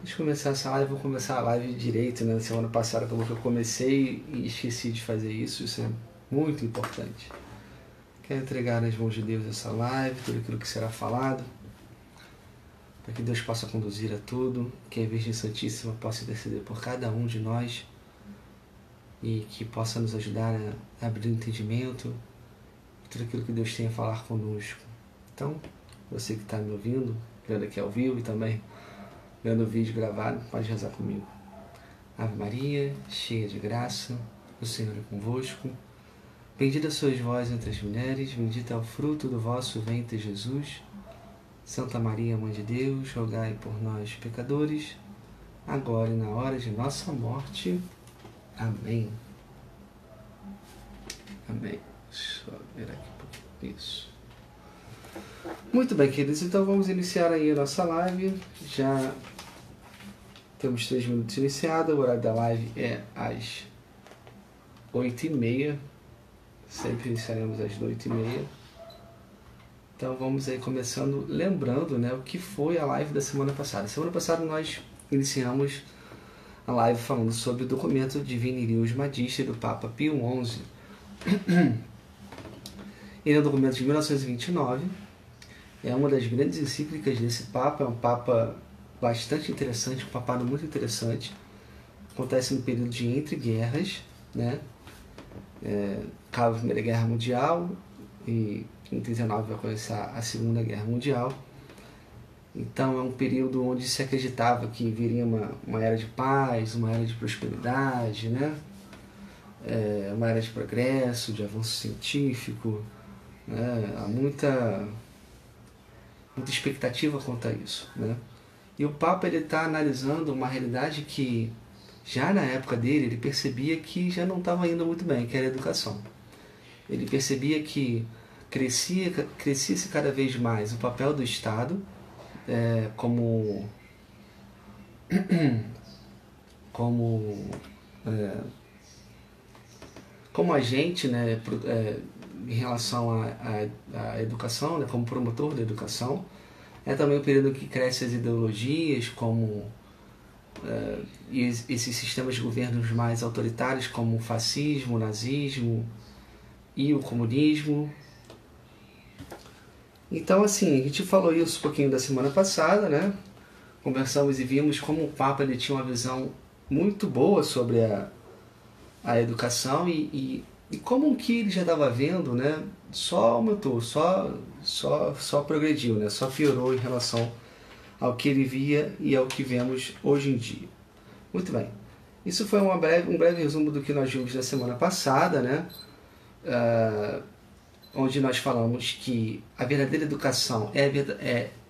Antes de começar essa live, vou começar a live direito, né? Semana passada acabou que eu comecei e esqueci de fazer isso. Isso é muito importante. Quero entregar nas mãos de Deus essa live, tudo aquilo que será falado, para que Deus possa conduzir a tudo, que a Virgem Santíssima possa interceder por cada um de nós e que possa nos ajudar a abrir o entendimento, tudo aquilo que Deus tem a falar conosco. Então, você que está me ouvindo, vendo aqui ao vivo e também vendo o vídeo gravado, pode rezar comigo. Ave Maria, cheia de graça, o Senhor é convosco. Bendita sois vós entre as mulheres, bendito é o fruto do vosso ventre, Jesus. Santa Maria, Mãe de Deus, rogai por nós, pecadores, agora e na hora de nossa morte. Amém. Amém. Deixa eu ver aqui um pouquinho. Isso. Muito bem, queridos, então vamos iniciar aí a nossa live. Já temos 3 minutos iniciados, o horário da live é às 8h30. Sempre iniciaremos às 8h30. Então vamos aí começando, lembrando, né, o que foi a live da semana passada. Semana passada nós iniciamos a live falando sobre o documento Divini Lius Magister do Papa Pio XI. Ele é um documento de 1929. É uma das grandes encíclicas desse Papa. É um Papa bastante interessante, um papado muito interessante. Acontece no período de entre guerras, né? Acaba a Primeira Guerra Mundial e em 39 vai começar a Segunda Guerra Mundial. Então é um período onde se acreditava que viria uma era de paz, uma era de prosperidade, né? Uma era de progresso, de avanço científico, né? Há muita expectativa quanto a isso, né? E o Papa está analisando uma realidade que já na época dele ele percebia que já não estava indo muito bem, que era a educação. Ele percebia que crescia-se cada vez mais o papel do Estado como agente, né, em relação à educação, né, como promotor da educação. É também o período que crescem as ideologias, como esses sistemas de governos mais autoritários, como o fascismo, o nazismo e o comunismo. Então, assim, a gente falou isso um pouquinho da semana passada, né? Conversamos e vimos como o Papa ele tinha uma visão muito boa sobre a educação e como que ele já estava vendo, né? Só aumentou, só progrediu, né? Só piorou em relação ao que ele via e ao que vemos hoje em dia. Muito bem. Isso foi um breve resumo do que nós vimos na semana passada, né? Onde nós falamos que a verdadeira educação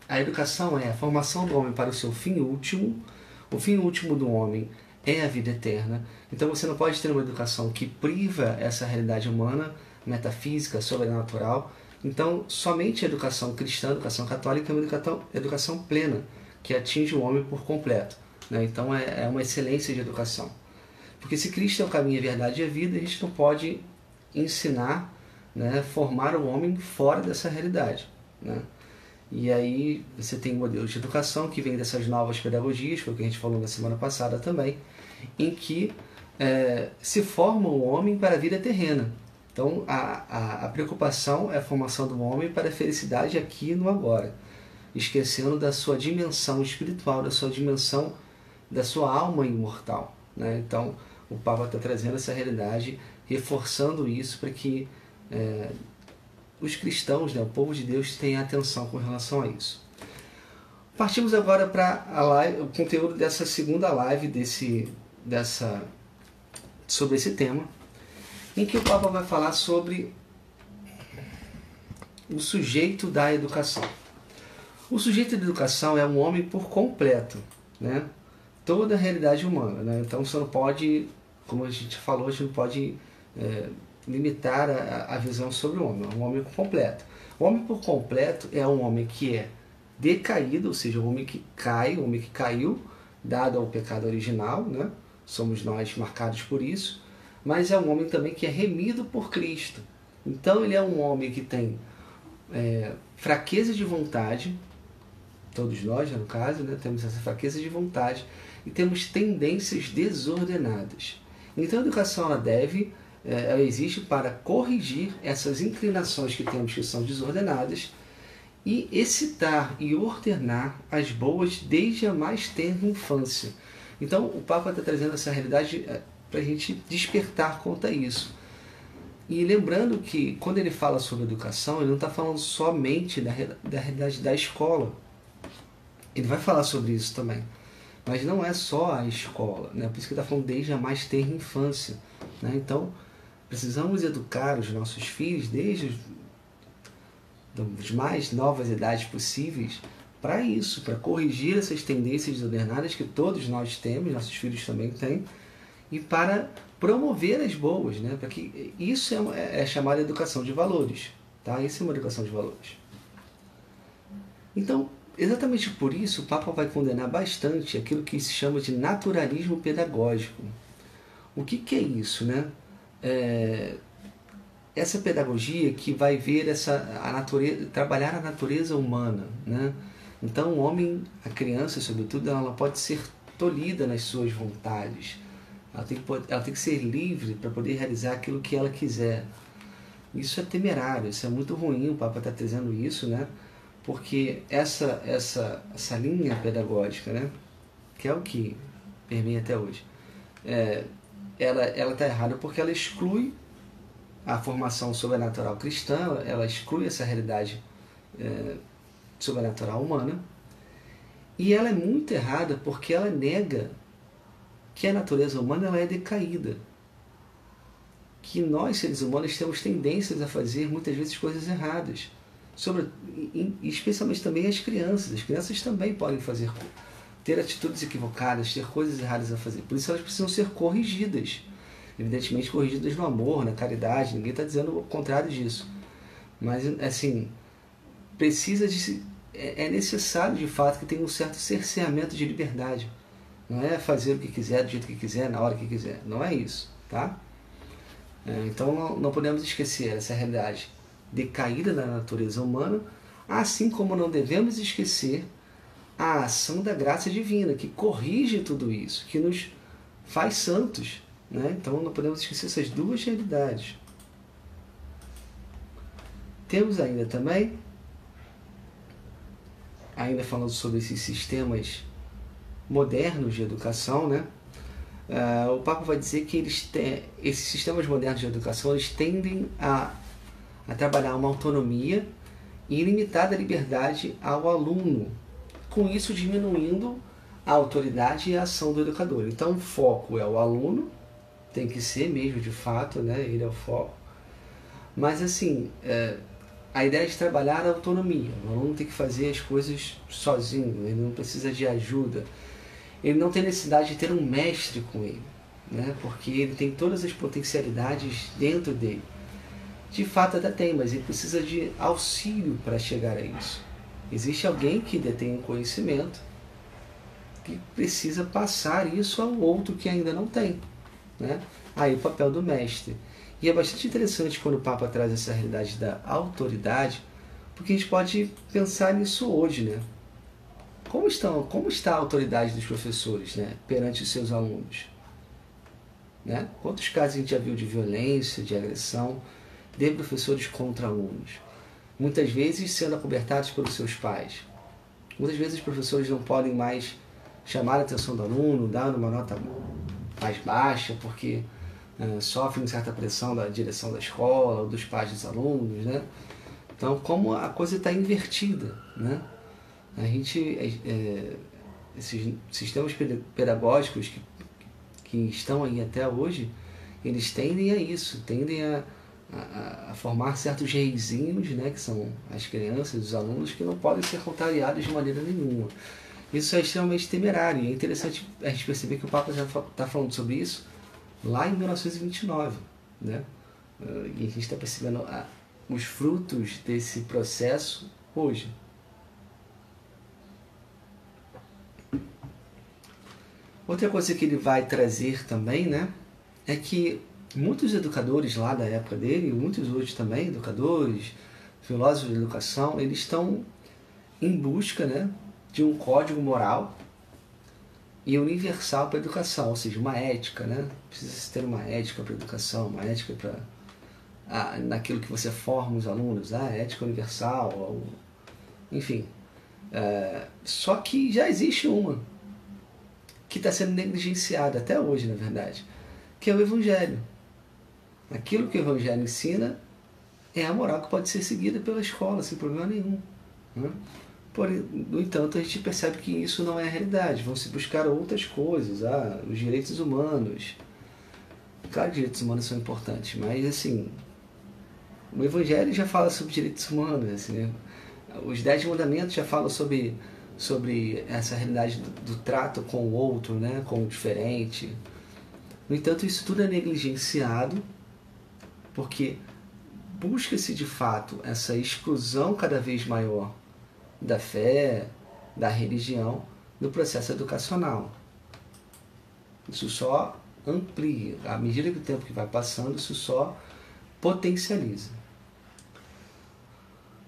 a educação é a formação do homem para o seu fim último. O fim último do homem é a vida eterna. Então você não pode ter uma educação que priva essa realidade humana, metafísica, sobrenatural. Então somente a educação cristã, a educação católica é uma educação plena, que atinge o homem por completo, né? Então é uma excelência de educação. Porque se Cristo é o caminho, a verdade e a vida, a gente não pode ensinar, né, formar o homem fora dessa realidade, né? E aí você tem modelos de educação que vêm dessas novas pedagogias, foi o que a gente falou na semana passada também, em que se forma o homem para a vida terrena. Então a preocupação é a formação do homem para a felicidade aqui e no agora, esquecendo da sua dimensão espiritual, da sua dimensão, da sua alma imortal, né? Então o Papa está trazendo essa realidade, reforçando isso para que os cristãos, né, o povo de Deus, tenham atenção com relação a isso. Partimos agora para o conteúdo dessa segunda live sobre esse tema, em que o Papa vai falar sobre o sujeito da educação. O sujeito da educação é um homem por completo, né? Toda a realidade humana, né? Então você não pode, como a gente falou, a gente não pode limitar a visão sobre o homem. É um homem por completo. O homem por completo é um homem que é decaído, ou seja, um homem que caiu, dado ao pecado original, né? Somos nós marcados por isso, mas é um homem também que é remido por Cristo. Então ele é um homem que tem fraqueza de vontade, todos nós, no caso, né, temos essa fraqueza de vontade e temos tendências desordenadas. Então a educação ela existe para corrigir essas inclinações que temos que são desordenadas e excitar e ordenar as boas desde a mais tenra infância. Então o Papa está trazendo essa realidade para a gente despertar quanto a isso. E lembrando que quando ele fala sobre educação, ele não está falando somente da realidade da escola. Ele vai falar sobre isso também. Mas não é só a escola, né? Por isso que ele está falando desde a mais tenra infância. Né? Então, precisamos educar os nossos filhos desde as mais novas idades possíveis para isso, para corrigir essas tendências desordenadas que todos nós temos, nossos filhos também têm, e para promover as boas, né? Para que isso é chamada educação de valores, tá? Isso é uma educação de valores. Então, exatamente por isso, o Papa vai condenar bastante aquilo que se chama de naturalismo pedagógico. O que é isso, né? Essa pedagogia que vai ver trabalhar a natureza humana, né? Então, o homem, a criança, sobretudo, ela pode ser tolhida nas suas vontades. Ela tem que ser livre para poder realizar aquilo que ela quiser. Isso é temerário, isso é muito ruim, o Papa está trazendo isso, né? Porque essa linha pedagógica, né? Que é o que permeia até hoje, ela está errada porque ela exclui a formação sobrenatural cristã, ela exclui essa realidade sobrenatural humana, e ela é muito errada porque ela nega que a natureza humana ela é decaída, que nós, seres humanos, temos tendências a fazer muitas vezes coisas erradas, especialmente também as crianças também podem ter atitudes equivocadas, ter coisas erradas a fazer, por isso elas precisam ser corrigidas, evidentemente corrigidas no amor, na caridade, ninguém está dizendo o contrário disso, mas assim, é necessário de fato que tenha um certo cerceamento de liberdade. Não é fazer o que quiser, do jeito que quiser, na hora que quiser. Não é isso, tá? Então não podemos esquecer essa realidade decaída da natureza humana, assim como não devemos esquecer a ação da graça divina, que corrige tudo isso, que nos faz santos, né? Então não podemos esquecer essas duas realidades. Temos ainda também, falando sobre esses sistemas modernos de educação, né? O Papa vai dizer que esses sistemas modernos de educação eles tendem a trabalhar uma autonomia e ilimitada liberdade ao aluno, com isso diminuindo a autoridade e a ação do educador. Então o foco é o aluno, tem que ser mesmo de fato, né? Ele é o foco. Mas assim, a ideia de trabalhar a autonomia. O aluno tem que fazer as coisas sozinho, ele não precisa de ajuda. Ele não tem necessidade de ter um mestre com ele, né? Porque ele tem todas as potencialidades dentro dele. De fato até tem, mas ele precisa de auxílio para chegar a isso. Existe alguém que detém um conhecimento que precisa passar isso ao outro que ainda não tem, né? Aí o papel do mestre. E é bastante interessante quando o Papa traz essa realidade da autoridade, porque a gente pode pensar nisso hoje, né? Como está a autoridade dos professores, né, perante os seus alunos? Né? Quantos casos a gente já viu de violência, de agressão de professores contra alunos? Muitas vezes sendo acobertados pelos seus pais. Muitas vezes os professores não podem mais chamar a atenção do aluno, dar uma nota mais baixa, porque sofrem certa pressão da direção da escola ou dos pais dos alunos, né? Então, como a coisa está invertida, né? Esses sistemas pedagógicos que estão aí até hoje, eles tendem a isso, tendem a formar certos reizinhos, né, que são as crianças, os alunos, que não podem ser contrariados de maneira nenhuma. Isso é extremamente temerário, e é interessante a gente perceber que o Papa já está falando sobre isso lá em 1929, né? E a gente está percebendo os frutos desse processo hoje. Outra coisa que ele vai trazer também, né, é que muitos educadores lá da época dele, muitos hoje também, educadores, filósofos de educação, eles estão em busca, né, de um código moral e universal para a educação, ou seja, uma ética, né? Precisa ter uma ética para a educação, uma ética para naquilo que você forma os alunos, ética universal, ou, enfim. Só que já existe uma que está sendo negligenciada até hoje, na verdade, que é o Evangelho. Aquilo que o Evangelho ensina é a moral que pode ser seguida pela escola, sem problema nenhum, né? Porém, no entanto, a gente percebe que isso não é a realidade. Vão se buscar outras coisas, os direitos humanos. Claro que direitos humanos são importantes, mas assim, o Evangelho já fala sobre direitos humanos, assim, né? Os 10 mandamentos já falam sobre essa realidade do trato com o outro, né? Com o diferente. No entanto, isso tudo é negligenciado porque busca-se de fato essa exclusão cada vez maior da fé, da religião, no processo educacional. Isso só amplia. À medida que o tempo que vai passando, isso só potencializa.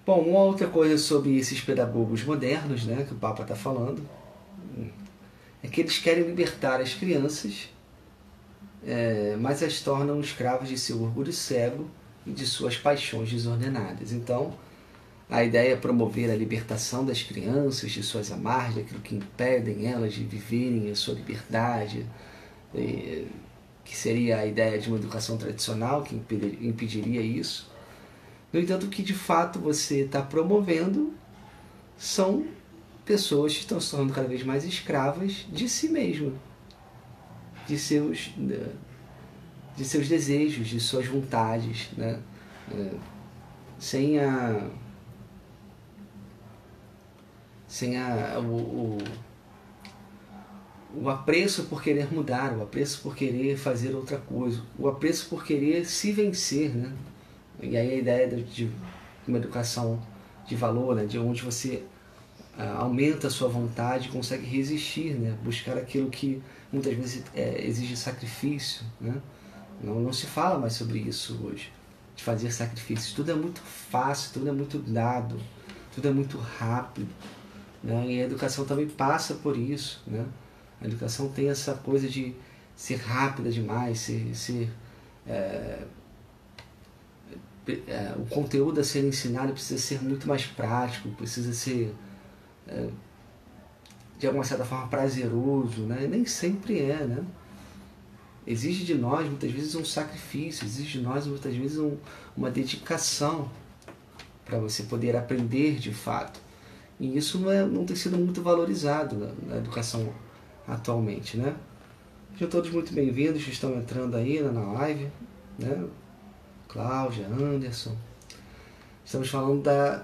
Bom, uma outra coisa sobre esses pedagogos modernos, né, que o Papa está falando, é que eles querem libertar as crianças, mas as tornam escravos de seu orgulho cego e de suas paixões desordenadas. Então, a ideia é promover a libertação das crianças de suas amarras, daquilo que impedem elas de viverem a sua liberdade, que seria a ideia de uma educação tradicional que impediria isso. No entanto, o que de fato você está promovendo são pessoas que estão se tornando cada vez mais escravas de si mesmas, de seus desejos, de suas vontades, né? Sem o apreço por querer mudar, o apreço por querer fazer outra coisa, o apreço por querer se vencer, né? E aí a ideia de uma educação de valor, né? De onde você aumenta a sua vontade e consegue resistir, né? Buscar aquilo que muitas vezes exige sacrifício, né? Não se fala mais sobre isso hoje, de fazer sacrifícios. Tudo é muito fácil, tudo é muito dado, tudo é muito rápido, né? E a educação também passa por isso, né? A educação tem essa coisa de ser rápida demais, o conteúdo a ser ensinado precisa ser muito mais prático, precisa ser de alguma certa forma prazeroso, né? E nem sempre é, né? Exige de nós muitas vezes um sacrifício, exige de nós muitas vezes uma dedicação para você poder aprender de fato. E isso não tem sido muito valorizado na educação atualmente, né? Sejam todos muito bem-vindos que estão entrando aí na live, né? Cláudia, Anderson. Estamos falando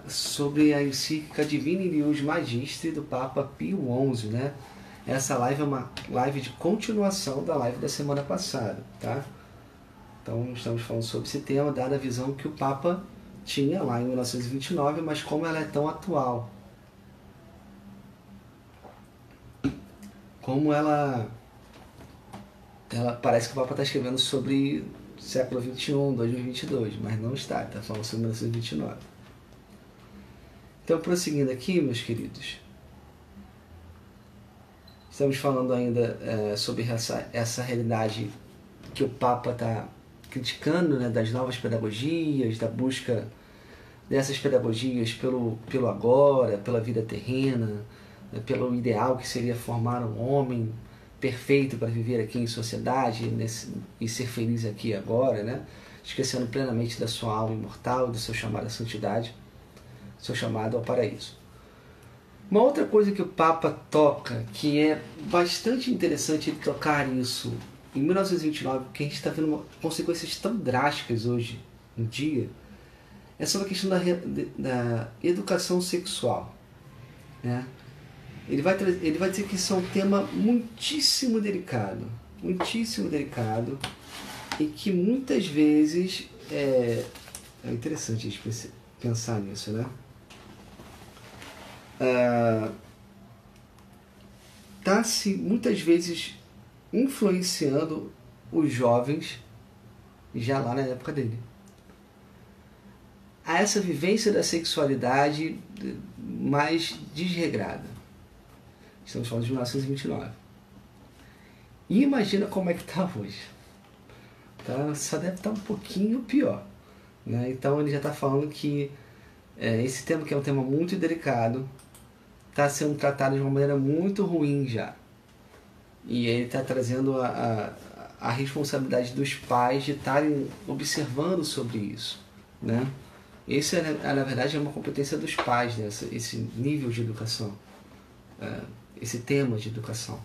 sobre a encíclica Divini Lius Magistri do Papa Pio XI, né? Essa live é uma live de continuação da live da semana passada, tá? Então estamos falando sobre esse tema, dada a visão que o Papa tinha lá em 1929, mas como ela é tão atual. Como ela parece que o Papa está escrevendo sobre século XXI, 2022, mas não está falando sobre 1929. Então, prosseguindo aqui, meus queridos, estamos falando ainda sobre essa realidade que o Papa está criticando, né, das novas pedagogias, da busca dessas pedagogias pelo agora, pela vida terrena, né, pelo ideal que seria formar um homem perfeito para viver aqui em sociedade e ser feliz aqui e agora, né? Esquecendo plenamente da sua alma imortal, do seu chamado à santidade, seu chamado ao paraíso. Uma outra coisa que o Papa toca, que é bastante interessante ele tocar isso em 1929, porque a gente está vendo consequências tão drásticas hoje em dia, é sobre a questão da educação sexual, né? Ele vai dizer que isso é um tema muitíssimo delicado, e que muitas vezes é interessante a gente pensar nisso, né? Está se muitas vezes influenciando os jovens, já lá na época dele, a essa vivência da sexualidade mais desregrada, Estamos falando de 1929. E imagina como é que está hoje. Tá? Só deve estar um pouquinho pior. Né? Então ele já está falando que esse tema, que é um tema muito delicado, está sendo tratado de uma maneira muito ruim já. E ele está trazendo a responsabilidade dos pais de estarem observando sobre isso. Né? Esse, na verdade, é uma competência dos pais, né? Esse nível de educação, esse tema de educação.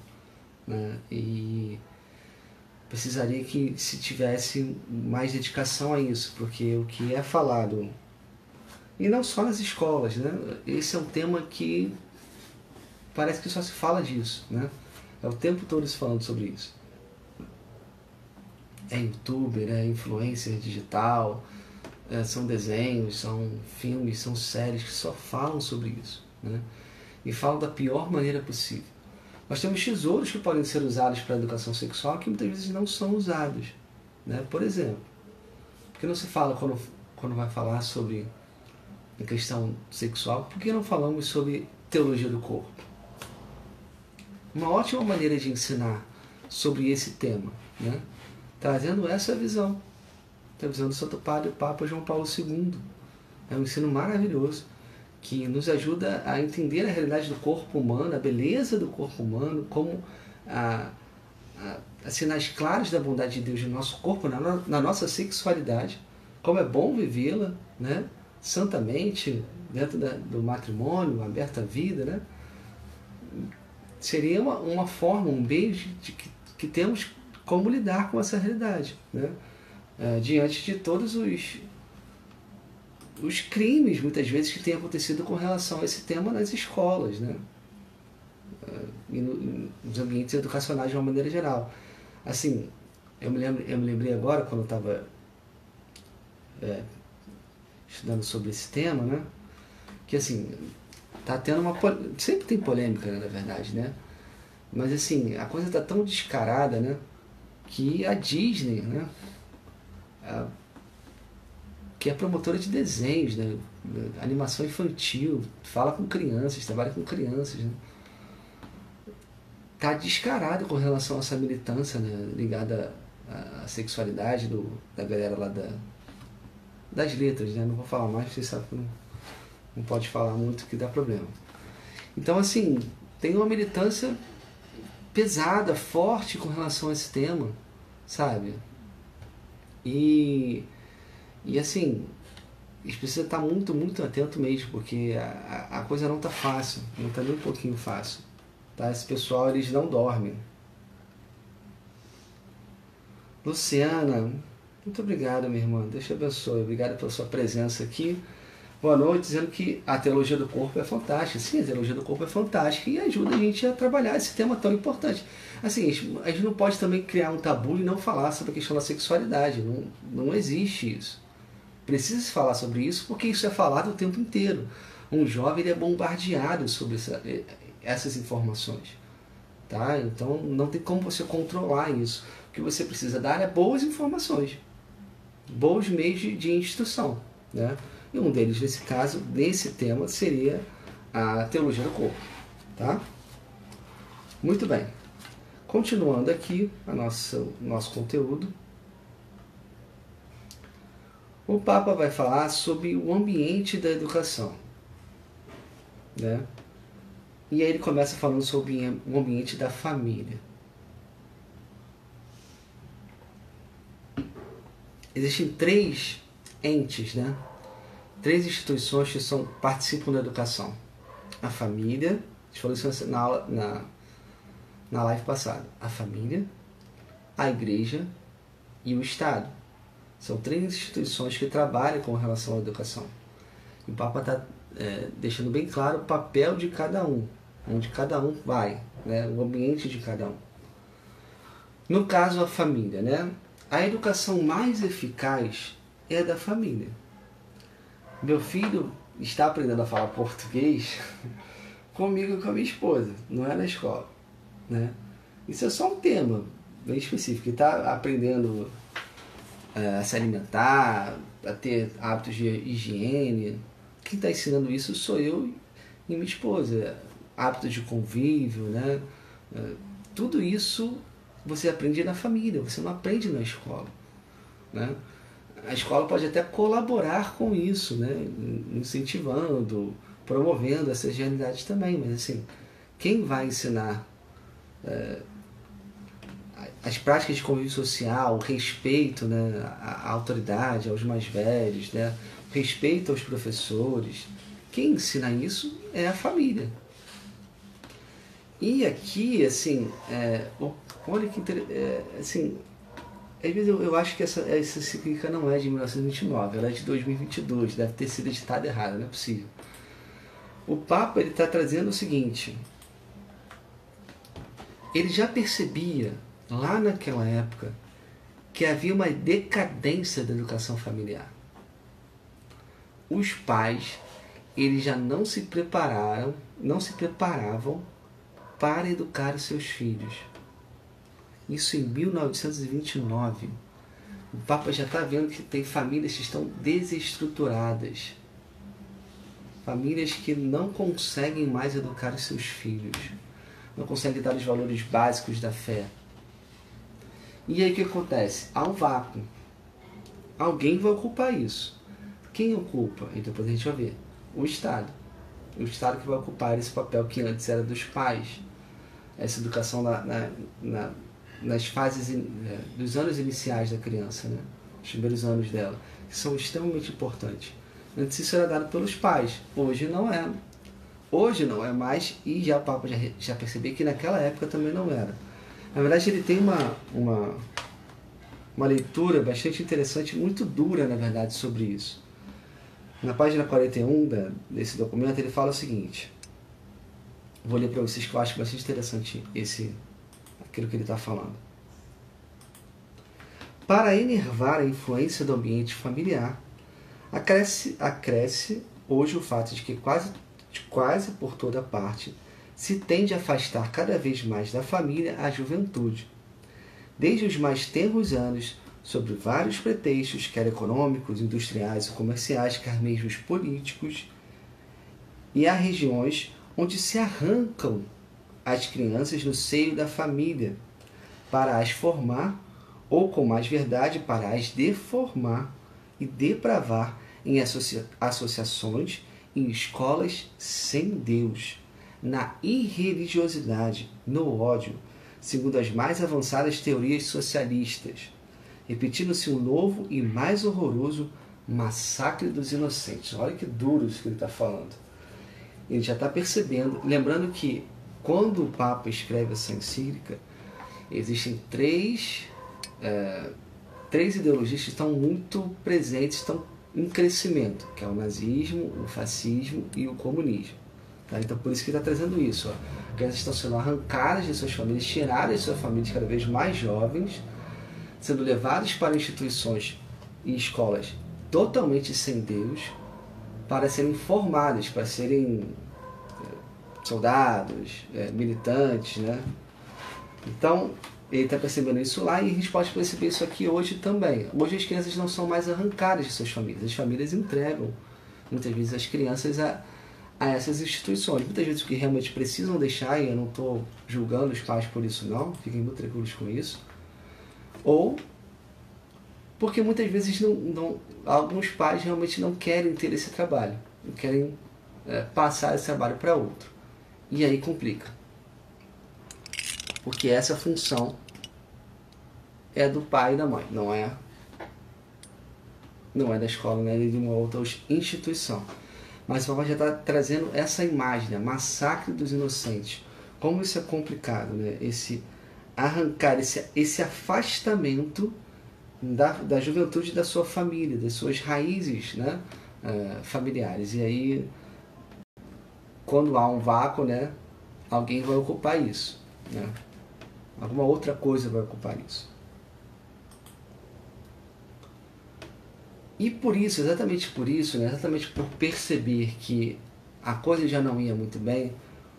Né? E precisaria que se tivesse mais dedicação a isso, porque o que é falado, e não só nas escolas, né? Esse é um tema que parece que só se fala disso, né? É o tempo todo se falando sobre isso. É youtuber, é influencer digital, são desenhos, são filmes, são séries que só falam sobre isso, né? E falam da pior maneira possível. Nós temos tesouros que podem ser usados para a educação sexual que muitas vezes não são usados. Né? Por exemplo, por que não se fala quando vai falar sobre a questão sexual, por que não falamos sobre teologia do corpo? Uma ótima maneira de ensinar sobre esse tema, né? Trazendo essa visão, a visão do Santo Padre, o Papa João Paulo II. É um ensino maravilhoso que nos ajuda a entender a realidade do corpo humano, a beleza do corpo humano, como sinais claros da bondade de Deus no nosso corpo, na nossa sexualidade, como é bom vivê-la, né? Santamente, dentro do matrimônio, aberta à vida. Né? Seria uma forma, um meio que temos como lidar com essa realidade, né? Diante de todos os crimes, muitas vezes, que têm acontecido com relação a esse tema nas escolas, né? E nos ambientes educacionais de uma maneira geral. Assim, eu me lembrei agora, quando eu estava estudando sobre esse tema, né? Que assim, tá tendo sempre tem polêmica, né, na verdade, né? Mas assim, a coisa está tão descarada, né? Que a Disney, né? Que é promotora de desenhos, né? Animação infantil, fala com crianças, trabalha com crianças, né? Tá descarado com relação a essa militância, né? Ligada à sexualidade da galera lá das letras, né? Não vou falar mais, porque você sabe que não pode falar muito, que dá problema. Então, assim, tem uma militância pesada, forte com relação a esse tema, sabe? E assim, a gente precisa estar muito, muito atento mesmo, porque a coisa não está fácil, não está nem um pouquinho fácil. Tá? Esse pessoal, eles não dormem. Luciana, muito obrigado, minha irmã. Deus te abençoe. Obrigado pela sua presença aqui. Boa noite, dizendo que a teologia do corpo é fantástica. Sim, a teologia do corpo é fantástica e ajuda a gente a trabalhar esse tema tão importante. Assim, a gente não pode também criar um tabu e não falar sobre a questão da sexualidade. Não existe isso. Precisa se falar sobre isso porque isso é falado o tempo inteiro. Um jovem, ele é bombardeado sobre essas informações. Tá? Então não tem como você controlar isso. O que você precisa dar é boas informações, bons meios de instrução. Né? E um deles, nesse caso, nesse tema, seria a teologia do corpo. Tá? Muito bem. Continuando aqui nosso conteúdo, o Papa vai falar sobre o ambiente da educação. Né? E aí ele começa falando sobre o ambiente da família. Existem 3 entes, né? 3 instituições que participam da educação. A família, a gente falou isso na live passada. A família, a igreja e o Estado. São 3 instituições que trabalham com relação à educação. E o Papa está deixando bem claro o papel de cada um, onde cada um vai, né? O ambiente de cada um. No caso, a família, né? A educação mais eficaz é a da família. Meu filho está aprendendo a falar português comigo e com a minha esposa, não é na escola. Né? Isso é só um tema bem específico. Ele está aprendendo a se alimentar, a ter hábitos de higiene. Quem está ensinando isso sou eu e minha esposa. hábitos de convívio, né? Tudo isso você aprende na família, você não aprende na escola, né? A escola pode até colaborar com isso, né? Incentivando, promovendo essas realidades também, mas assim, quem vai ensinar as práticas de convívio social, o respeito, né, à autoridade, aos mais velhos, né, o respeito aos professores, quem ensina isso é a família. E aqui, assim, olha que assim, às vezes eu acho que essa encíclica não é de 1929, ela é de 2022, deve ter sido editada errada, não é possível. O Papa está trazendo o seguinte: ele já percebia, lá naquela época, que havia uma decadência da educação familiar. Os pais, eles já não se preparavam para educar os seus filhos. Isso em 1929. O Papa já está vendo que tem famílias que estão desestruturadas. Famílias que não conseguem mais educar os seus filhos. Não conseguem dar os valores básicos da fé. E aí o que acontece? Há um vácuo. Alguém vai ocupar isso. Quem ocupa? E depois a gente vai ver. O Estado. O Estado que vai ocupar esse papel que antes era dos pais. Essa educação nas fases dos anos iniciais da criança, né? Os primeiros anos dela, que são extremamente importantes. Antes isso era dado pelos pais. Hoje não é. Hoje não é mais, e já o Papa já percebeu que naquela época também não era. Na verdade, ele tem uma leitura bastante interessante, muito dura, na verdade, sobre isso. Na página 41 desse documento, ele fala o seguinte. Vou ler para vocês que eu acho bastante interessante aquilo que ele está falando. Para enervar a influência do ambiente familiar, acresce hoje o fato de que quase por toda parte se tende a afastar cada vez mais da família a juventude, desde os mais tenros anos, sob vários pretextos, quer econômicos, industriais ou comerciais, quer mesmo políticos, e há regiões onde se arrancam as crianças no seio da família para as formar, ou com mais verdade, para as deformar e depravar em associações, em escolas sem Deus, na irreligiosidade, no ódio, segundo as mais avançadas teorias socialistas, repetindo-se um novo e mais horroroso massacre dos inocentes. Olha que duro isso que ele está falando. Ele já está percebendo, lembrando que quando o Papa escreve essa encíclica, existem três ideologias que estão muito presentes, estão em crescimento, que é o nazismo, o fascismo e o comunismo. Tá? Então por isso que ele está trazendo isso. Ó. Crianças estão sendo arrancadas de suas famílias, tiradas de suas famílias cada vez mais jovens, sendo levadas para instituições e escolas totalmente sem Deus, para serem formadas, para serem soldados, militantes, né? Então, ele está percebendo isso lá e a gente pode perceber isso aqui hoje também. Hoje as crianças não são mais arrancadas de suas famílias. As famílias entregam, muitas vezes, as crianças a essas instituições. Muitas vezes o que realmente precisam deixar, e eu não estou julgando os pais por isso não, fiquem muito tranquilos com isso. Ou porque muitas vezes alguns pais realmente não querem ter esse trabalho, não querem passar esse trabalho para outro. E aí complica. Porque essa função é do pai e da mãe, não é da escola, não é de uma outra instituição. Mas o Papa já está trazendo essa imagem, né? Massacre dos inocentes. Como isso é complicado, né? Esse arrancar, esse afastamento da juventude da sua família, das suas raízes, né? Familiares. E aí, quando há um vácuo, né? Alguém vai ocupar isso, né? Alguma outra coisa vai ocupar isso. E por isso, exatamente por isso, né, exatamente por perceber que a coisa já não ia muito bem,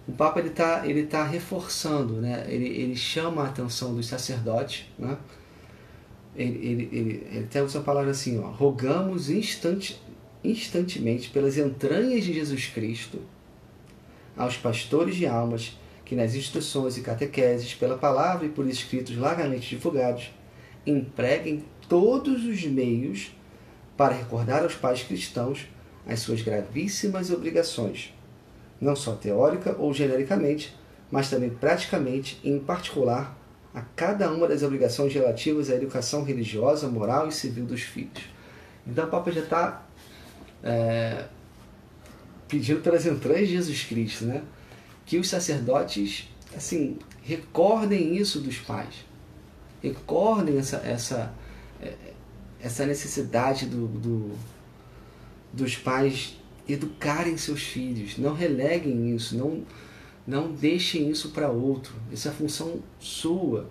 o Papa ele tá reforçando, né, ele chama a atenção dos sacerdotes, né, ele até usa a palavra assim, ó, rogamos instantemente pelas entranhas de Jesus Cristo, aos pastores de almas que nas instruções e catequeses, pela palavra e por escritos largamente divulgados, empreguem todos os meios para recordar aos pais cristãos as suas gravíssimas obrigações, não só teórica ou genericamente, mas também praticamente e em particular a cada uma das obrigações relativas à educação religiosa, moral e civil dos filhos. Então o Papa já está pedindo pelas entranhas de Jesus Cristo, né? Que os sacerdotes, assim, recordem isso dos pais, recordem essa necessidade dos pais educarem seus filhos, não releguem isso, não deixem isso para outro, essa é a função sua.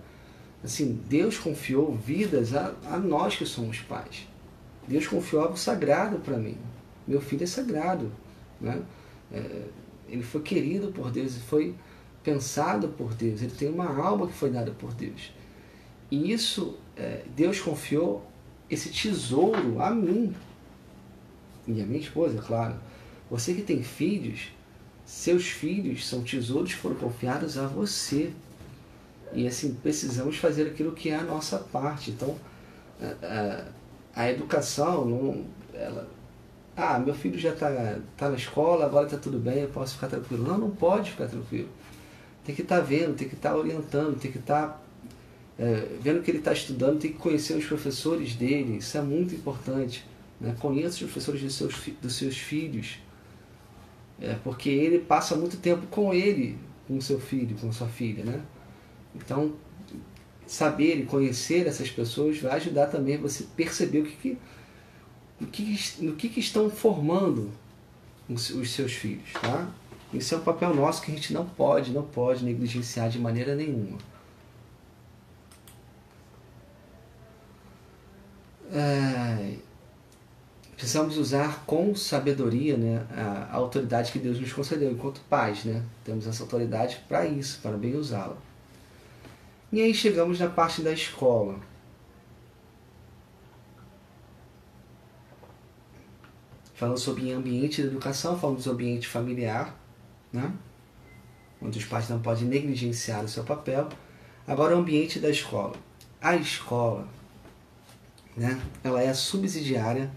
Assim, Deus confiou vidas a nós que somos pais. Deus confiou algo sagrado para mim. Meu filho é sagrado, né? Ele foi querido por Deus, ele foi pensado por Deus, ele tem uma alma que foi dada por Deus. E isso, Deus confiou esse tesouro a mim e a minha esposa, claro. Você que tem filhos, seus filhos são tesouros que foram confiados a você. E assim, precisamos fazer aquilo que é a nossa parte. Então, a educação, meu filho já está na escola, agora está tudo bem, eu posso ficar tranquilo. Não pode ficar tranquilo. Tem que estar vendo, tem que estar orientando, tem que estar vendo que ele está estudando, tem que conhecer os professores dele, isso é muito importante. Né? Conheça os professores dos seus filhos, porque ele passa muito tempo com ele, com o seu filho, com a sua filha. Né? Então, saber e conhecer essas pessoas vai ajudar também você perceber no que estão formando os seus filhos. Tá? Isso é um papel nosso que a gente não pode negligenciar de maneira nenhuma. Precisamos usar com sabedoria, né, a autoridade que Deus nos concedeu enquanto pais. Né? Temos essa autoridade para isso, para bem usá-la. E aí chegamos na parte da escola. Falando sobre ambiente de educação, falamos do ambiente familiar, né? Onde os pais não podem negligenciar o seu papel. Agora o ambiente da escola. A escola, né, ela é subsidiária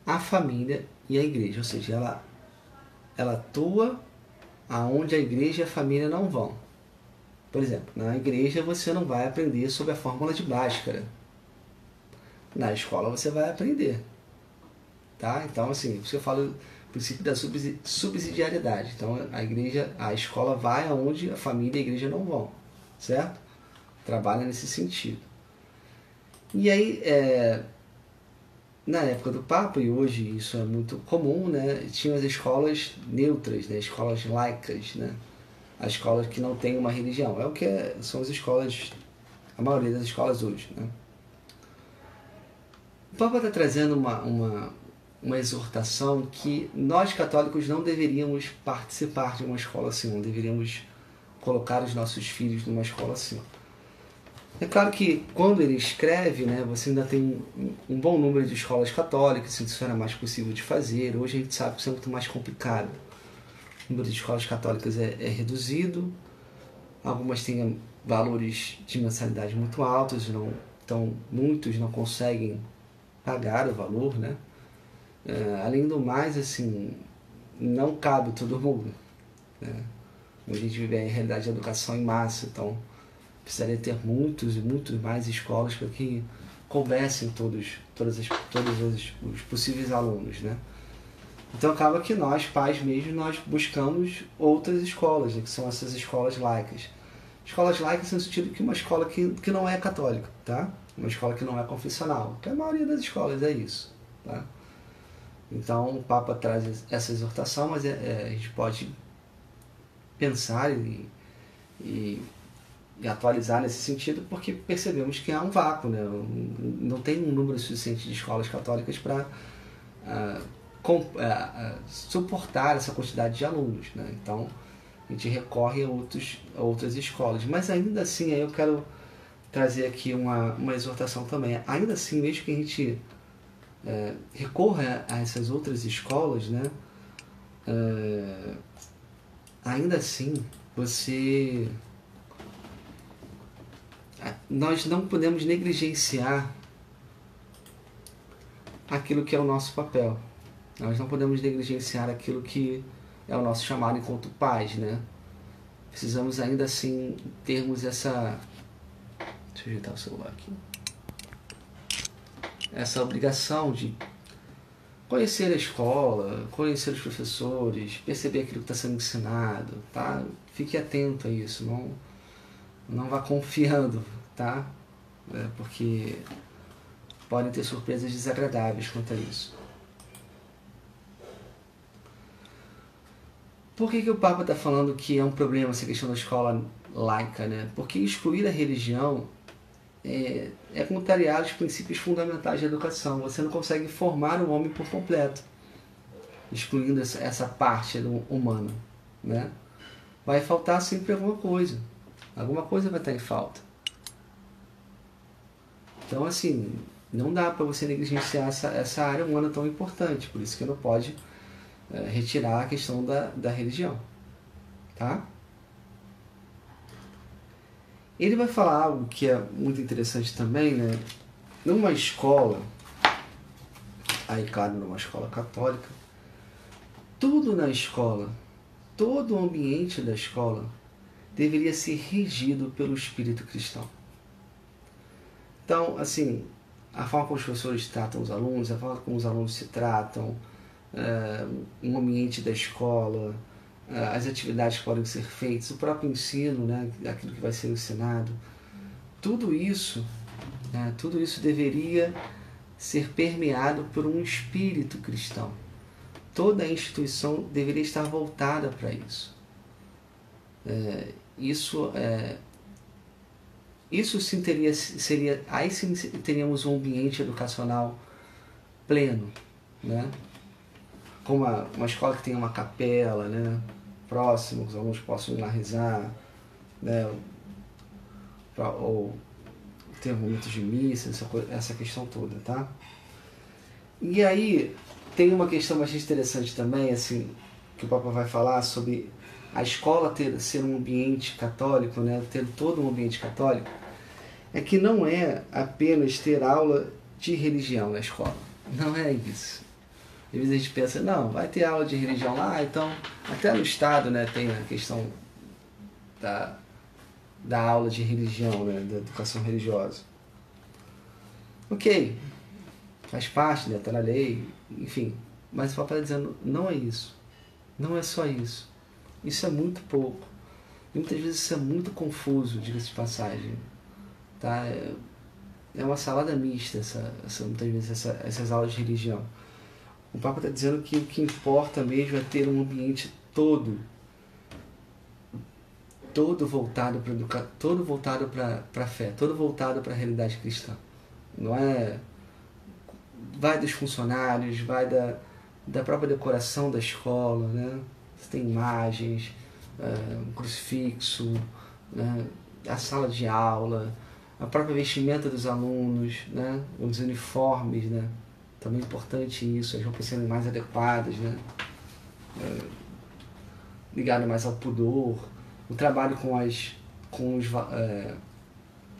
à família e à igreja, ou seja, ela atua aonde a igreja e a família não vão. Por exemplo, na igreja você não vai aprender sobre a fórmula de Bhaskara. Na escola você vai aprender. Tá? Então, assim, você fala o princípio da subsidiariedade. Então, a escola vai aonde a família e a igreja não vão. Certo? Trabalha nesse sentido. E aí, na época do Papa, e hoje isso é muito comum, né, tinham as escolas neutras, né, escolas laicas, né, as escolas que não têm uma religião. É o que são as escolas, a maioria das escolas hoje. Né. O Papa está trazendo uma exortação que nós católicos não deveríamos participar de uma escola assim, não deveríamos colocar os nossos filhos numa escola assim. É claro que quando ele escreve, né, você ainda tem um bom número de escolas católicas, isso era mais possível de fazer. Hoje a gente sabe que isso é muito mais complicado. O número de escolas católicas é reduzido, algumas têm valores de mensalidade muito altos, então muitos não conseguem pagar o valor, né? Além do mais, assim, não cabe todo mundo. Né? A gente vive a realidade da educação em massa, então precisaria ter muitos e muitos mais escolas para que coubessem todos os possíveis alunos, né? Então acaba que nós, pais mesmo, nós buscamos outras escolas, né, que são essas escolas laicas. Escolas laicas no sentido que uma escola que não é católica, tá? Uma escola que não é confessional, que a maioria das escolas é isso, tá? Então o Papa traz essa exortação, mas a gente pode pensar e atualizar nesse sentido, porque percebemos que há um vácuo, né? Não tem um número suficiente de escolas católicas para suportar essa quantidade de alunos, né? Então a gente recorre a outras escolas, mas ainda assim aí eu quero trazer aqui uma exortação também. Ainda assim, mesmo que a gente recorra a essas outras escolas, né? ainda assim, nós não podemos negligenciar aquilo que é o nosso papel. Nós não podemos negligenciar aquilo que é o nosso chamado enquanto pais, né? Precisamos ainda assim termos essa... Deixa eu ajeitar o celular aqui. Essa obrigação de conhecer a escola, conhecer os professores, perceber aquilo que está sendo ensinado, tá? Fique atento a isso, não vá confiando, tá? Porque podem ter surpresas desagradáveis quanto a isso. Por que o Papa está falando que é um problema essa questão da escola laica, né? Porque excluir a religião é contrariar os princípios fundamentais da educação. Você não consegue formar o homem por completo, excluindo essa parte humana, né? Vai faltar sempre alguma coisa vai estar em falta. Então, assim, não dá para você negligenciar essa área humana tão importante, por isso que não pode retirar a questão da religião, tá? Ele vai falar algo que é muito interessante também, né? Numa escola, aí claro, numa escola católica, tudo na escola, todo o ambiente da escola deveria ser regido pelo espírito cristão. Então, assim, a forma como os professores tratam os alunos, a forma como os alunos se tratam, o ambiente da escola, as atividades que podem ser feitas, o próprio ensino, né, aquilo que vai ser ensinado, tudo isso deveria ser permeado por um espírito cristão. Toda a instituição deveria estar voltada para isso. Isso sim seria, aí sim teríamos um ambiente educacional pleno, né? Como uma escola que tem uma capela, né, próximo, que os alunos possam ir lá rezar, né, ou ter momentos de missa, essa questão toda, tá? E aí tem uma questão bastante interessante também, assim, que o Papa vai falar sobre a escola ser um ambiente católico, né, ter todo um ambiente católico, é que não é apenas ter aula de religião na escola. Não é isso. Às vezes a gente pensa, não, vai ter aula de religião lá, então até no Estado, né, tem a questão da aula de religião, né, da educação religiosa. Ok, faz parte, né, está na lei, enfim. Mas o Papa está dizendo, não é isso. Não é só isso. Isso é muito pouco. E muitas vezes isso é muito confuso, diga-se de passagem. Tá? É uma salada mista, muitas vezes, essas aulas de religião. O Papa está dizendo que o que importa mesmo é ter um ambiente todo voltado para educar, todo voltado para a fé, todo voltado para a realidade cristã. Não é... Vai dos funcionários, vai da própria decoração da escola, né? Você tem imagens, um crucifixo, né? A sala de aula, a própria vestimenta dos alunos, né? Os uniformes, né? Também é importante isso, as roupas serem mais adequadas, né? Ligado mais ao pudor, o trabalho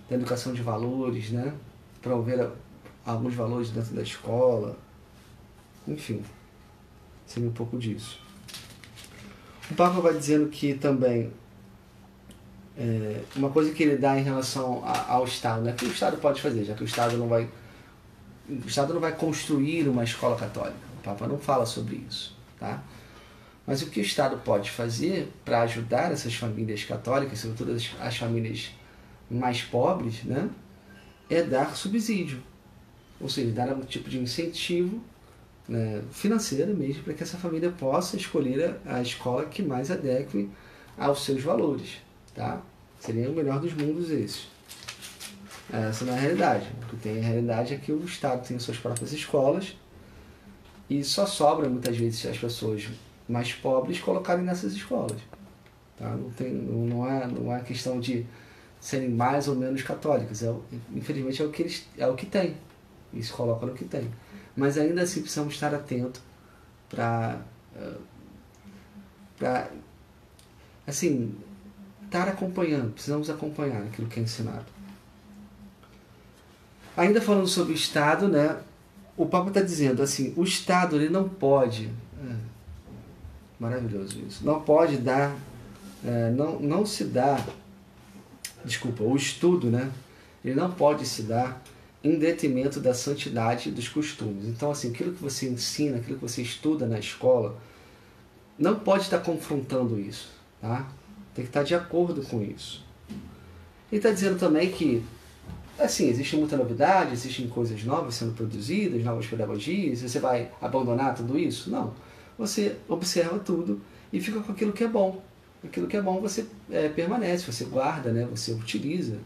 da educação de valores, né? Promover alguns valores dentro da escola, enfim, seria um pouco disso. O Papa vai dizendo que também uma coisa que ele dá em relação ao Estado, né? Que o Estado pode fazer, já que o Estado não vai construir uma escola católica. O Papa não fala sobre isso, tá? Mas o que o Estado pode fazer para ajudar essas famílias católicas, sobretudo as famílias mais pobres, né? É dar subsídio, ou seja, dar algum tipo de incentivo, né, financeiro mesmo, para que essa família possa escolher a escola que mais adeque aos seus valores, tá? Seria o melhor dos mundos esse. Essa não é a realidade. O que tem a realidade é que o Estado tem as suas próprias escolas e só sobra muitas vezes as pessoas mais pobres colocarem nessas escolas, tá? Não é questão de serem mais ou menos católicas, infelizmente é o que tem, eles colocam no que tem, mas ainda assim precisamos estar atentos para assim, estar acompanhando, precisamos acompanhar aquilo que é ensinado. Ainda falando sobre o Estado, né, o Papa está dizendo assim, o Estado ele não pode, maravilhoso isso, não pode dar, não se dá, desculpa, o estudo, né, ele não pode se dar em detrimento da santidade dos costumes. Então, assim, aquilo que você ensina, aquilo que você estuda na escola, não pode estar confrontando isso, tá? Tem que estar de acordo com isso. Ele está dizendo também que, assim, existe muita novidade, existem coisas novas sendo produzidas, novas pedagogias, você vai abandonar tudo isso? Não. Você observa tudo e fica com aquilo que é bom. Aquilo que é bom você permanece, você guarda, né? Você utiliza.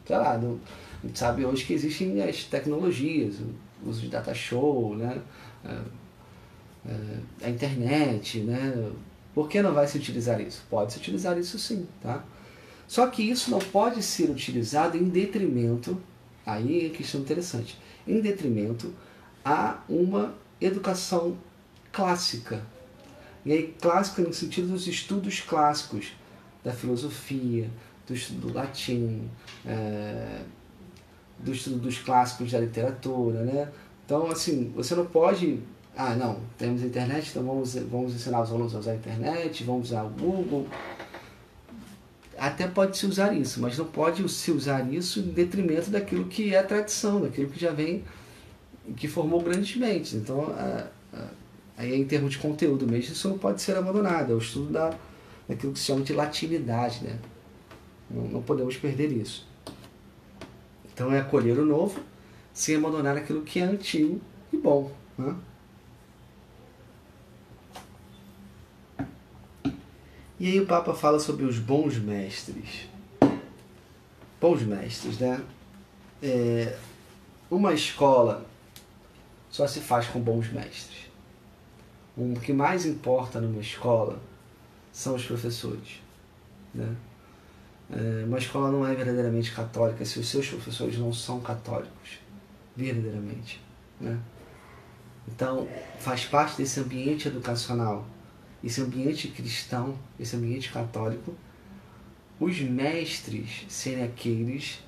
Sei lá, a gente sabe hoje que existem as tecnologias, o uso de data show, né? A internet, né? Por que não vai se utilizar isso? Pode se utilizar isso sim, tá? Só que isso não pode ser utilizado em detrimento, aí é questão interessante, em detrimento a uma educação clássica. E aí clássica no sentido dos estudos clássicos, da filosofia, do estudo do latim, do estudo dos clássicos da literatura, né? Então, assim, você não pode... não, temos a internet, então vamos ensinar os alunos a usar a internet, vamos usar o Google. Até pode se usar isso, mas não pode se usar isso em detrimento daquilo que é a tradição, daquilo que já vem, que formou grandes mentes. Então, aí em termos de conteúdo mesmo, isso não pode ser abandonado. É o estudo daquilo que se chama de latinidade, né? Não podemos perder isso. Então é acolher o novo, sem abandonar aquilo que é antigo e bom, né? E aí o Papa fala sobre os bons mestres. Bons mestres, né? Uma escola só se faz com bons mestres. O que mais importa numa escola são os professores, né? Uma escola não é verdadeiramente católica se os seus professores não são católicos, verdadeiramente, né? Então, faz parte desse ambiente educacional, esse ambiente cristão, esse ambiente católico, os mestres serem aqueles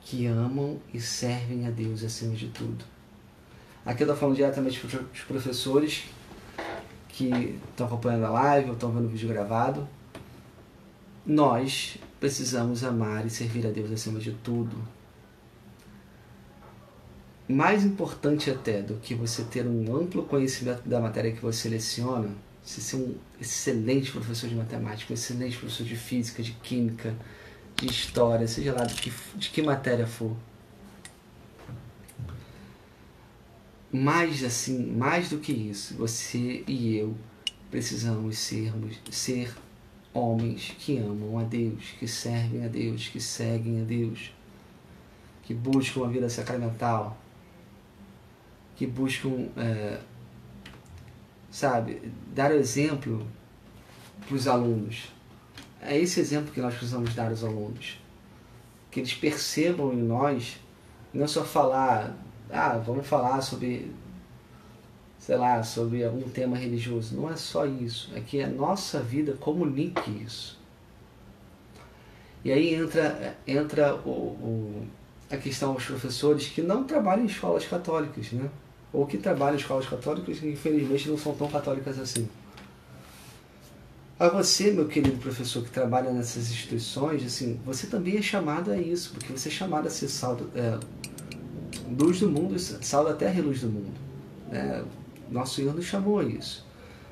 que amam e servem a Deus acima de tudo. Aqui eu estou falando diretamente para os professores que estão acompanhando a live ou estão vendo o vídeo gravado. Nós precisamos amar e servir a Deus acima de tudo. Mais importante até do que você ter um amplo conhecimento da matéria que você seleciona, você ser um excelente professor de matemática, um excelente professor de física, de química, de história, seja lá de que matéria for. Mais do que isso, você e eu precisamos ser homens que amam a Deus, que servem a Deus, que seguem a Deus, que buscam uma vida sacramental, que buscam, dar o exemplo para os alunos. É esse exemplo que nós precisamos dar aos alunos. Que eles percebam em nós, não só falar, vamos falar sobre, sobre algum tema religioso. Não é só isso, é que a nossa vida comunique isso. E aí entra a questão dos professores que não trabalham em escolas católicas, né? Ou que trabalham em escolas católicas que infelizmente não são tão católicas assim. A você, meu querido professor que trabalha nessas instituições, assim, você também é chamado a isso, porque você é chamado a ser luz do mundo, sal da terra e luz do mundo. Nosso Senhor nos chamou a isso.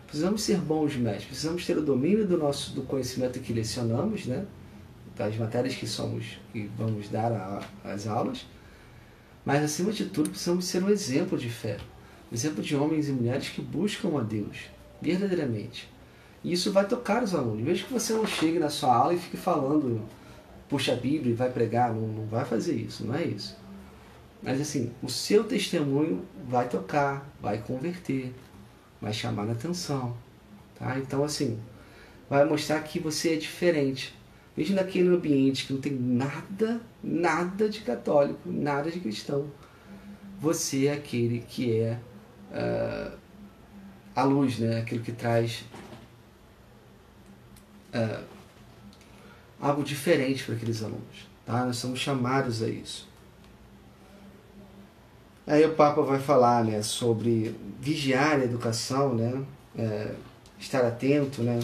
Precisamos ser bons mestres, precisamos ter o domínio do conhecimento que lecionamos, né? Das matérias que vamos dar às aulas, mas acima de tudo precisamos ser um exemplo de fé, um exemplo de homens e mulheres que buscam a Deus, verdadeiramente. E isso vai tocar os alunos, mesmo que você não chegue na sua aula e fique falando, puxa a Bíblia e vai pregar, não vai fazer isso, não é isso. Mas assim, o seu testemunho vai tocar, vai converter, vai chamar a atenção, tá? Então assim, vai mostrar que você é diferente. Mesmo naquele ambiente que não tem nada de católico, nada de cristão, você é aquele que é a luz, né? Aquele que traz algo diferente para aqueles alunos. Tá? Nós somos chamados a isso. Aí o Papa vai falar, né, sobre vigiar a educação, né, estar atento, né,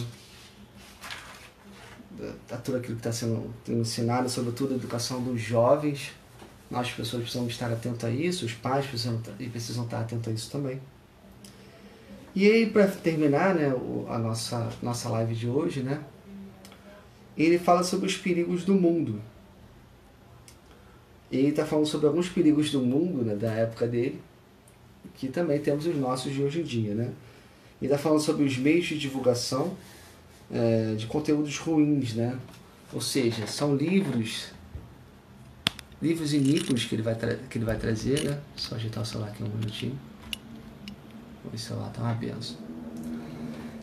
a tudo aquilo que está sendo ensinado, sobretudo a educação dos jovens. Nós, pessoas, precisamos estar atentos a isso, os pais precisam estar atentos a isso também. E aí, para terminar, né, a nossa live de hoje, né, ele fala sobre os perigos do mundo. Ele está falando sobre alguns perigos do mundo, né, da época dele, que também temos os nossos de hoje em dia. Né? Ele está falando sobre os meios de divulgação de conteúdos ruins, né? Ou seja, são livros iníquos que ele vai trazer, né? Só ajeitar o celular aqui um minutinho. O celular está uma benção.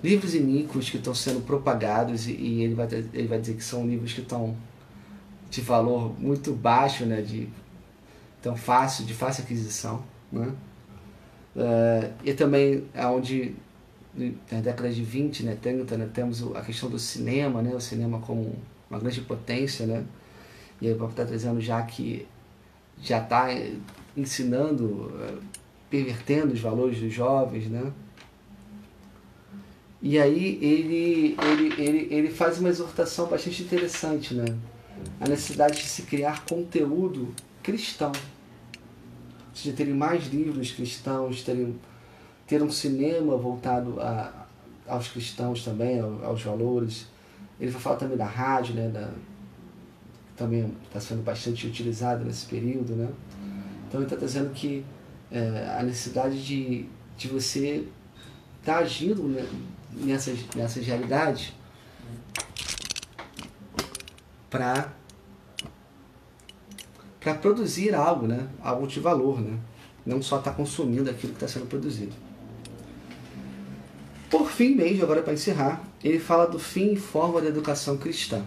Livros iníquos que estão sendo propagados e ele vai dizer que são livros que estão de valor muito baixo, né? De fácil aquisição, né? E também onde na década de 20, né, 30, né, temos a questão do cinema, né, o cinema como uma grande potência, né, e aí o Papa está trazendo já que já está ensinando, pervertendo os valores dos jovens, né, e aí ele faz uma exortação bastante interessante, né, a necessidade de se criar conteúdo cristão, ou seja, terem mais livros cristãos, ter um cinema voltado aos cristãos também, aos valores. Ele vai falar também da rádio, né, também está sendo bastante utilizada nesse período. Né? Então ele está dizendo que a necessidade de você estar agindo, né, nessas realidades para produzir algo, né, algo de valor, né? Não só estar consumindo aquilo que está sendo produzido. Por fim mesmo, agora para encerrar, ele fala do fim e forma da educação cristã.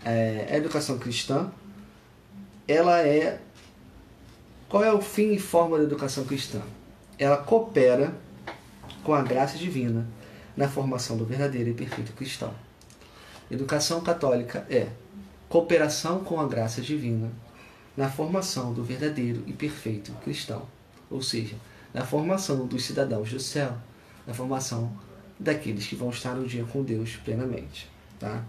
A educação cristã, qual é o fim e forma da educação cristã? Ela coopera com a graça divina na formação do verdadeiro e perfeito cristão. Educação católica é cooperação com a graça divina na formação do verdadeiro e perfeito cristão, ou seja, na formação dos cidadãos do céu, na formação daqueles que vão estar no dia com Deus plenamente. Tá?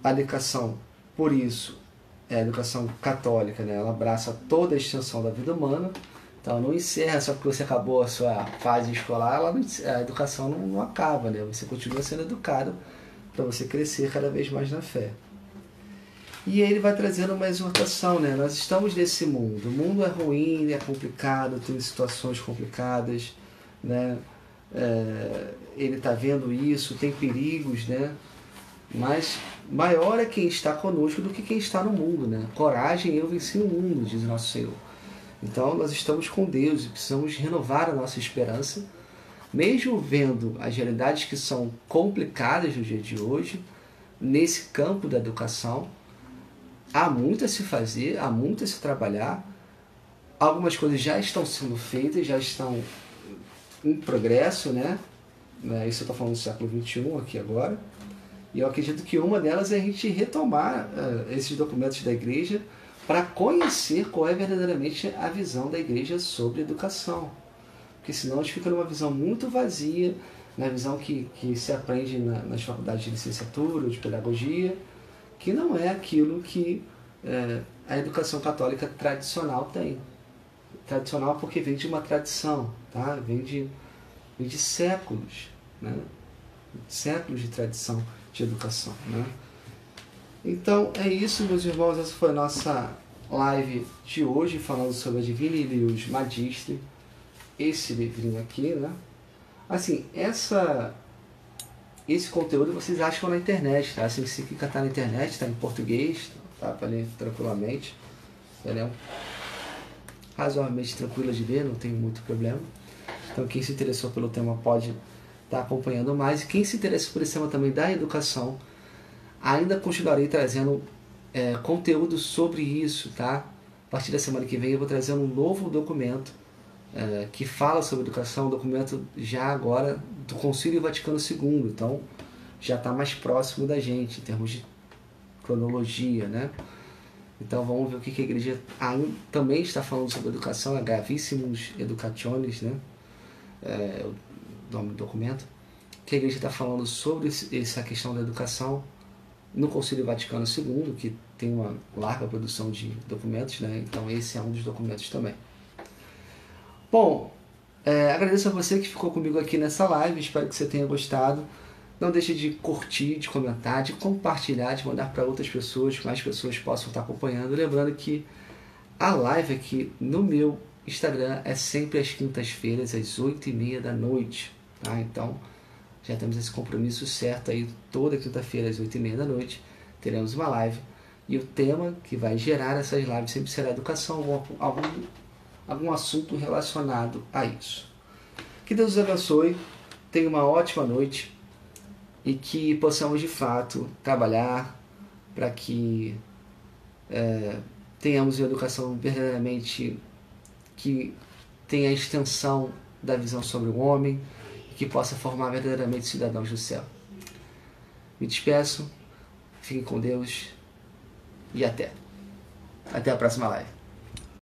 A educação, por isso, a educação católica, né? Ela abraça toda a extensão da vida humana, então não encerra só porque você acabou a sua fase escolar, a educação não acaba, né? Você continua sendo educado para você crescer cada vez mais na fé. E ele vai trazendo uma exortação, né? Nós estamos nesse mundo, o mundo é ruim, é complicado, tem situações complicadas, né? Ele está vendo isso, tem perigos, né? Mas maior é quem está conosco do que quem está no mundo, né? Coragem, eu venci o mundo, diz o nosso Senhor. Então nós estamos com Deus e precisamos renovar a nossa esperança, mesmo vendo as realidades que são complicadas no dia de hoje, nesse campo da educação. Há muito a se fazer, há muito a se trabalhar. Algumas coisas já estão sendo feitas, já estão em progresso, né? Isso eu estou falando do século XXI aqui agora. E eu acredito que uma delas é a gente retomar esses documentos da igreja para conhecer qual é verdadeiramente a visão da igreja sobre educação. Porque senão a gente fica numa visão muito vazia, na visão que se aprende nas faculdades de licenciatura, de pedagogia, que não é aquilo que a educação católica tradicional tem. Tradicional porque vem de uma tradição, tá? Vem de séculos, né? Séculos de tradição de educação, né? Então é isso, meus irmãos, essa foi a nossa live de hoje, falando sobre a Divina Ilius Magistri, esse livrinho aqui, né? Assim, esse conteúdo vocês acham na internet, tá? Assim, se clicar na internet, está em português, tá? Para ler tranquilamente. Ela é razoavelmente tranquila de ler, não tem muito problema. Então quem se interessou pelo tema pode estar acompanhando mais. E quem se interessa por esse tema também da educação, ainda continuarei trazendo conteúdo sobre isso, tá? A partir da semana que vem eu vou trazer um novo documento que fala sobre educação, um documento já agora do Concílio Vaticano II, então já está mais próximo da gente em termos cronologia, né? Então vamos ver o que a igreja também está falando sobre educação, é Gravissimos Educationes, né? É o nome do documento. Que a igreja está falando sobre essa questão da educação no Concílio Vaticano II, que tem uma larga produção de documentos, né? Então esse é um dos documentos também. Bom, agradeço a você que ficou comigo aqui nessa live, espero que você tenha gostado. Não deixe de curtir, de comentar, de compartilhar, de mandar para outras pessoas, que mais pessoas possam estar acompanhando. Lembrando que a live aqui no meu Instagram é sempre às quintas-feiras, às 8h30 da noite. Tá? Então, já temos esse compromisso certo aí, toda quinta-feira às 8h30 da noite, teremos uma live. E o tema que vai gerar essas lives sempre será educação, algum assunto relacionado a isso. Que Deus os abençoe, tenha uma ótima noite e que possamos de fato trabalhar para que tenhamos uma educação verdadeiramente que tenha a extensão da visão sobre o homem e que possa formar verdadeiramente cidadãos do céu. Me despeço, fiquem com Deus e até a próxima live.